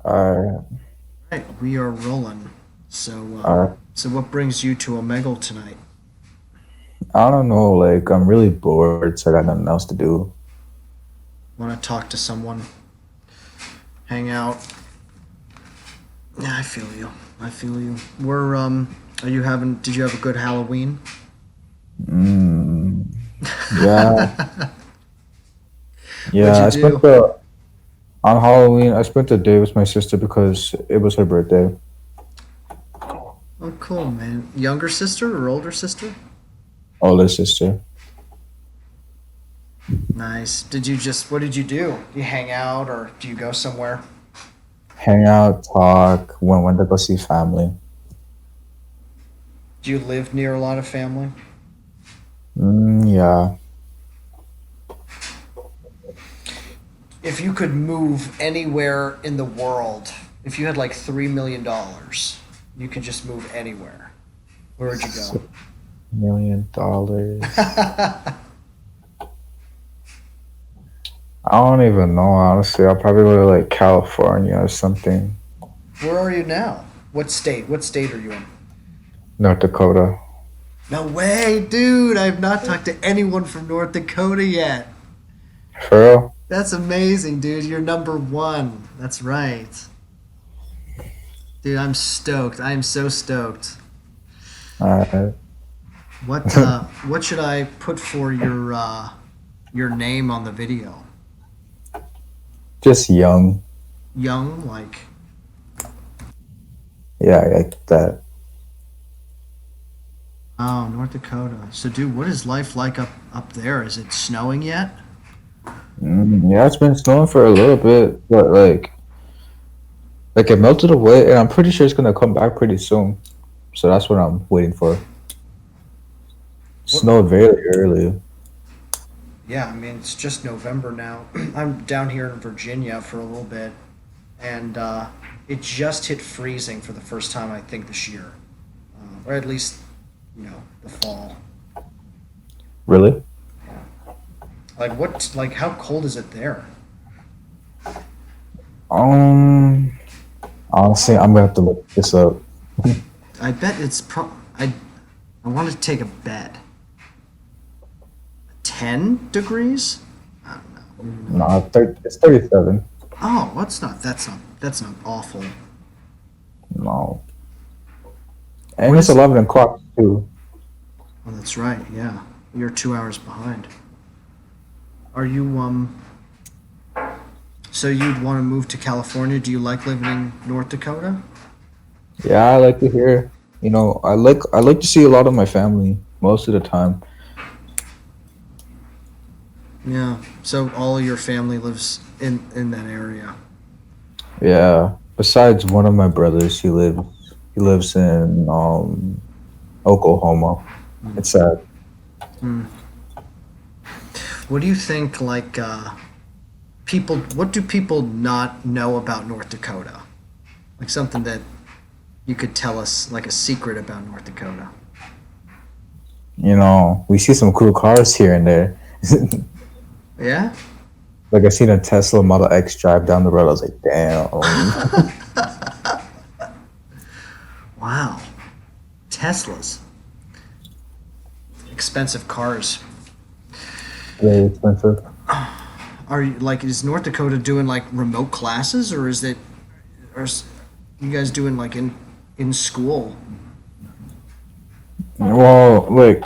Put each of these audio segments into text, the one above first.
I Right, we are rolling. So, I so what brings you to Omegle tonight? I don't know. Like I'm really bored, so I got nothing else to do. Want to talk to someone? Hang out? Yeah, I feel you. I feel you. Are you having? Did you have a good Halloween? Mm, yeah, What'd yeah. you I spent do? the on Halloween. I spent the day with my sister because it was her birthday. Oh, cool, man. Younger sister or older sister? Older sister. Nice. What did you do? Do you hang out or do you go somewhere? Hang out, talk. Went to go see family. Do you live near a lot of family? Yeah. If you could move anywhere in the world, if you had like $3 million, you could just move anywhere. Where would you go? $1 million. I don't even know. Honestly, I'll probably go to like California or something. Where are you now? What state? What state are you in? North Dakota. No way, dude. I have not talked to anyone from North Dakota yet. For real? That's amazing, dude. You're number one. That's right. Dude, I'm stoked. I am so stoked. Alright. What should I put for your name on the video? Just young. Young, like, Yeah, I get that. oh, North Dakota. So, dude, what is life like up there? Is it snowing yet? Yeah, it's been snowing for a little bit, but like it melted away, and I'm pretty sure it's gonna come back pretty soon. So that's what I'm waiting for. What? Snowed very early. Yeah, I mean, it's just November now. I'm down here in Virginia for a little bit, and it just hit freezing for the first time I think this year, or at least the fall. Really? Like how cold is it there? Um, Honestly, I'm gonna have to look this up. I bet it's I want to take a bet. 10 degrees? I don't know. Maybe not. No, it's 37. Oh, that's not awful. No, and What it's is? 11 o'clock too. Oh, that's right. Yeah, you're 2 hours behind. Are you So you'd want to move to California? Do you like living in North Dakota? Yeah, I like to hear. I like to see a lot of my family most of the time. Yeah. So all of your family lives in that area. Yeah. Besides one of my brothers, he lives in Oklahoma. Mm. It's sad. Mm. What do you think? Like people, what do people not know about North Dakota? Like something that you could tell us, like a secret about North Dakota. We see some cool cars here and there. Yeah. Like I seen a Tesla Model X drive down the road. I was like, damn. Wow. Teslas, expensive cars. Very expensive. Are you like is North Dakota doing like remote classes or is it or is you guys doing like in school? Well, like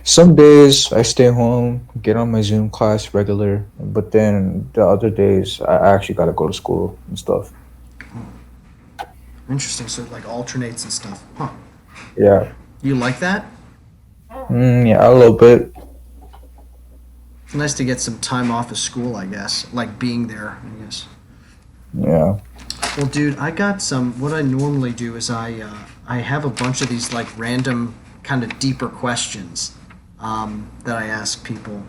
some days I stay home, get on my Zoom class regular, but then the other days I actually gotta go to school and stuff. Interesting. So it like alternates and stuff. Huh. Yeah. You like that? Yeah, a little bit. It's nice to get some time off of school, I guess. Like being there, I guess. Yeah. Well, dude, I got some. What I normally do is I have a bunch of these like random kind of deeper questions that I ask people.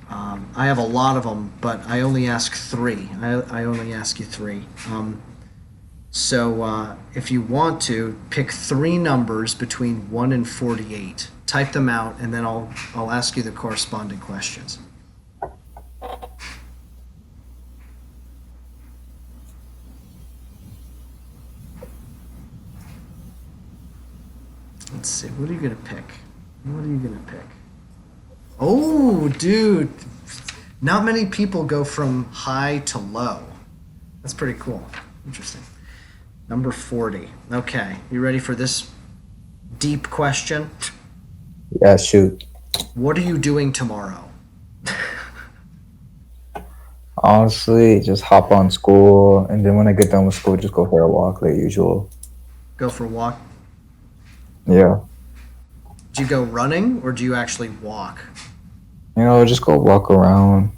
I have a lot of them, but I only ask three. I only ask you three. So if you want to pick three numbers between 1 and 48, type them out, and then I'll ask you the corresponding questions. Let's see. What are you gonna pick? What are you gonna pick? Oh, dude. Not many people go from high to low. That's pretty cool. Interesting. Number 40. Okay. You ready for this deep question? Yeah, shoot. What are you doing tomorrow? Honestly, just hop on school, and then when I get done with school, just go for a walk like usual. Go for a walk? Yeah. Do you go running or do you actually walk? Just go walk around.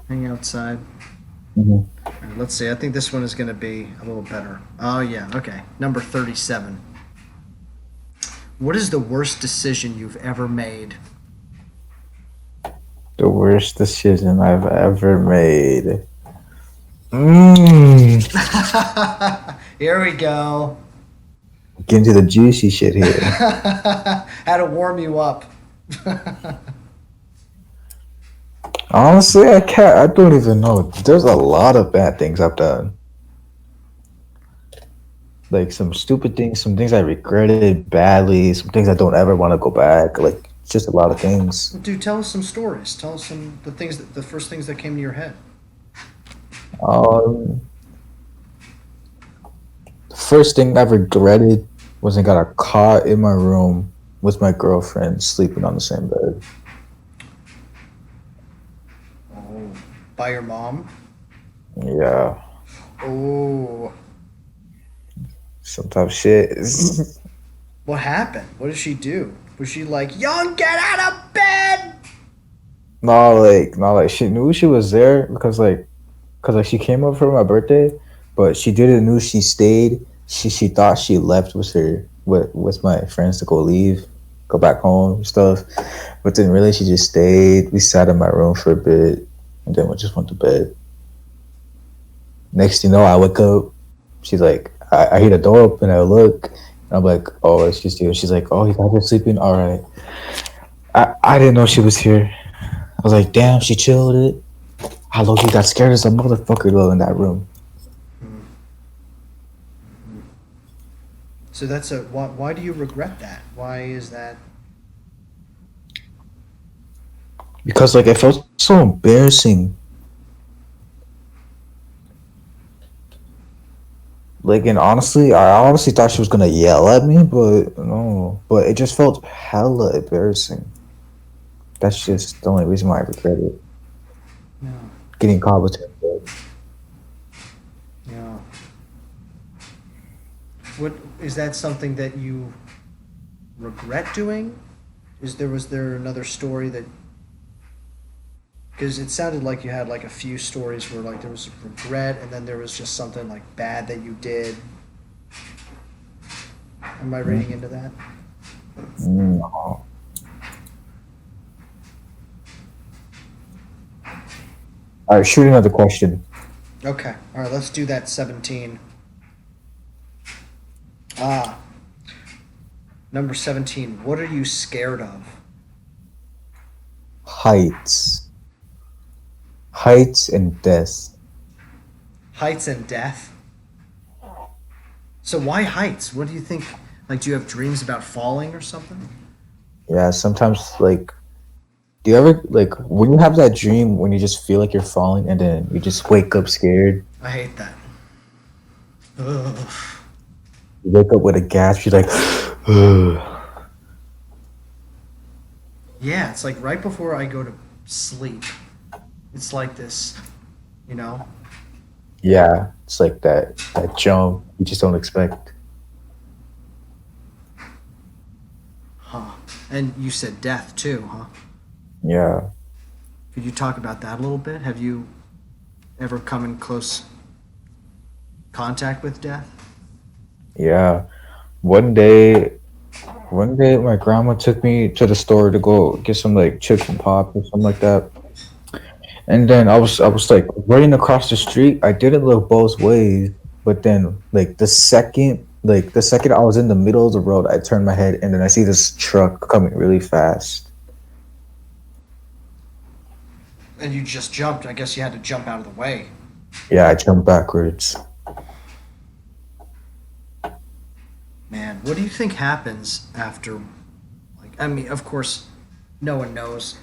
Hang outside? Hmm. All right, let's see. I think this one is going to be a little better. Oh, yeah. Okay. Number 37. What is the worst decision you've ever made? The worst decision I've ever made. Mmm. Here we go. Get into the juicy shit here. How to warm you up. Honestly, I can't. I don't even know. There's a lot of bad things I've done. Like some stupid things, some things I regretted badly, some things I don't ever want to go back. Like it's just a lot of things. Dude, tell us some stories. Tell us the first things that came to your head. Um, First thing I regretted was I got a cot in my room with my girlfriend sleeping on the same bed. Oh, by your mom? Yeah, Oh, some tough shit. what happened? What did she do? Was she like, "Young, get out of bed"? No, like she knew she was there because she came up for my birthday, but she didn't knew she stayed. She thought she left with my friends to go back home and stuff. But then really she just stayed. We sat in my room for a bit, and then we just went to bed. Next thing you know, I wake up. She's like, I hear the door open. I look, and I'm like, oh, it's just you. She's like, oh, you guys are sleeping. All right. I didn't know she was here. I was like, damn, she chilled it. I low got scared as a motherfucker though in that room. Hmm. So that's a why do you regret that? Why is that? Because like it felt so embarrassing. Like and honestly, I honestly thought she was gonna yell at me, but no. But it just felt hella embarrassing. That's just the only reason why I regret it. Yeah, Getting caught with her. yeah. What is that something that you regret doing? Was there another story that? Because it sounded like you had like a few stories where like there was regret and then there was just something like bad that you did. Am I reading into that? No. All right, shoot another question. Okay. All right. Let's do that. 17. Ah, number 17. What are you scared of? Heights, heights and death. Heights and death. So why heights? What do you think? Like, do you have dreams about falling or something? Yeah, sometimes like do you ever like when you have that dream when you just feel like you're falling and then you just wake up scared? I hate that. Ugh. You wake up with a gasp, you're like, ugh. Yeah, it's like right before I go to sleep. It's like this, you know? Yeah, it's like that jump you just don't expect. Huh. And you said death too, huh? Yeah, Could you talk about that a little bit? Have you ever come in close contact with death? yeah. One day, one day, my grandma took me to the store to go get some like chips and pop or something like that. And then I was like running across the street. I didn't look both ways, but then like the second I was in the middle of the road, I turned my head and then I see this truck coming really fast. And you just jumped. I guess you had to jump out of the way. Yeah, I jumped backwards. Man, What do you think happens after? Like, I mean, of course, no one knows,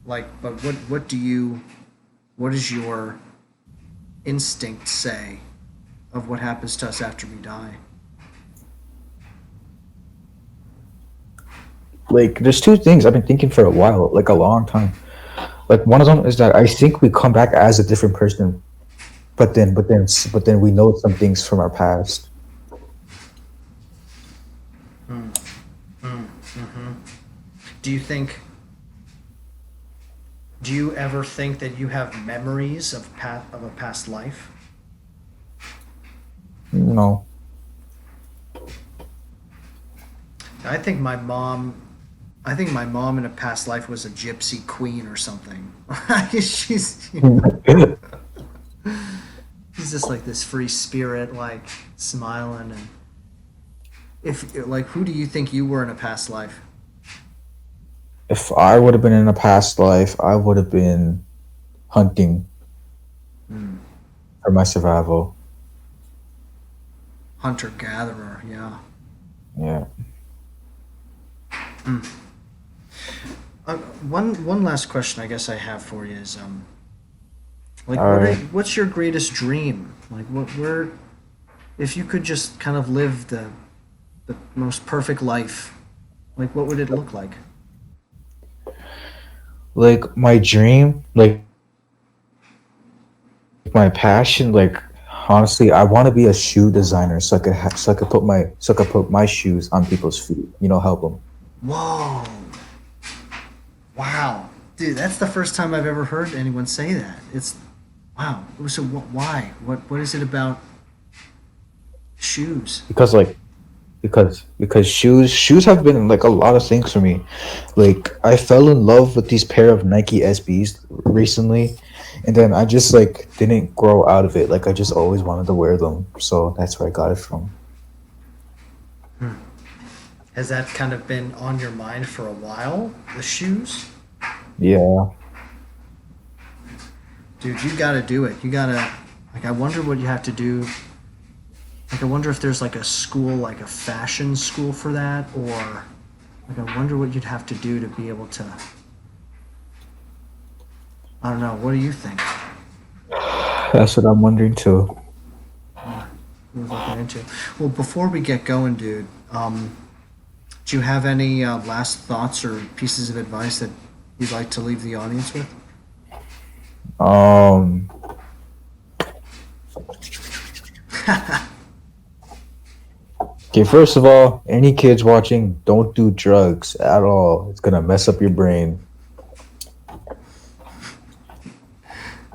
like, but what does your instinct say of what happens to us after we die? Like, there's two things I've been thinking for a while, like a long time. Like, one of them is that I think we come back as a different person, but then we know some things from our past. Mm, hmm. Do you think? Do you ever think that you have memories of a past life? No. I think my mom. I think my mom in a past life was a gypsy queen or something. she's she's just like this free spirit, like smiling. And if like, who do you think you were in a past life? If I would have been in a past life, I would have been hunting Mm. for my survival. Hunter gatherer, yeah. Yeah. Mm. One last question I guess I have for you is like All right. what's your greatest dream? Like what where if you could just kind of live the most perfect life, like what would it look like? Like my dream, like my passion, like honestly, I want to be a shoe designer so I could put my shoes on people's feet. Help them. Whoa. Wow. Dude, that's the first time I've ever heard anyone say that. It's wow. So why? What is it about shoes? Because like because shoes have been like a lot of things for me. Like I fell in love with these pair of Nike SBs recently, and then I just like didn't grow out of it. Like I just always wanted to wear them, so that's where I got it from. Hmm. Has that kind of been on your mind for a while? The shoes? Yeah. Dude, you gotta do it. You gotta like I wonder what you have to do. Like I wonder if there's like a school, like a fashion school for that, or like I wonder what you'd have to do to be able to I don't know, what do you think? That's what I'm wondering too. Worth looking into. Well, before we get going, dude, do you have any last thoughts or pieces of advice that you'd like to leave the audience with? Um. Okay. First of all, any kids watching, don't do drugs at all. It's gonna mess up your brain.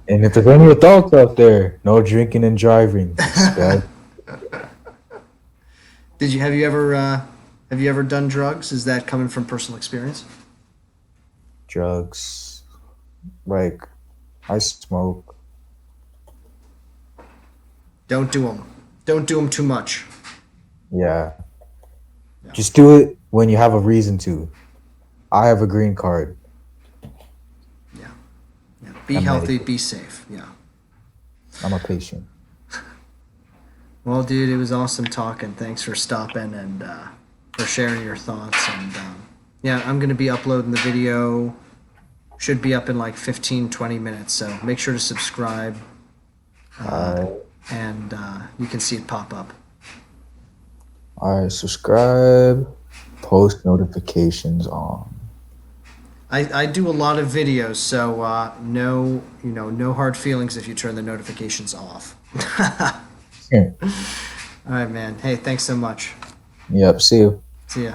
And if there's any adults out there, no drinking and driving. It's bad. Did you have you ever done drugs? Is that coming from personal experience? Drugs. Like I smoke. Don't do them. Don't do them too much. Yeah. Yeah, Just do it when you have a reason to. I have a green card. yeah, yeah. Be I'm healthy. medicated. Be safe. Yeah. I'm a patient. Well, dude, it was awesome talking. Thanks for stopping and for sharing your thoughts. And yeah, I'm gonna be uploading the video. Should be up in like 15, 20 minutes. So make sure to subscribe, uh, Alright. and you can see it pop up. Alright, subscribe. Post notifications on. I do a lot of videos, so no hard feelings if you turn the notifications off. Yeah. All right, man. Hey, thanks so much. Yep, see you. See ya.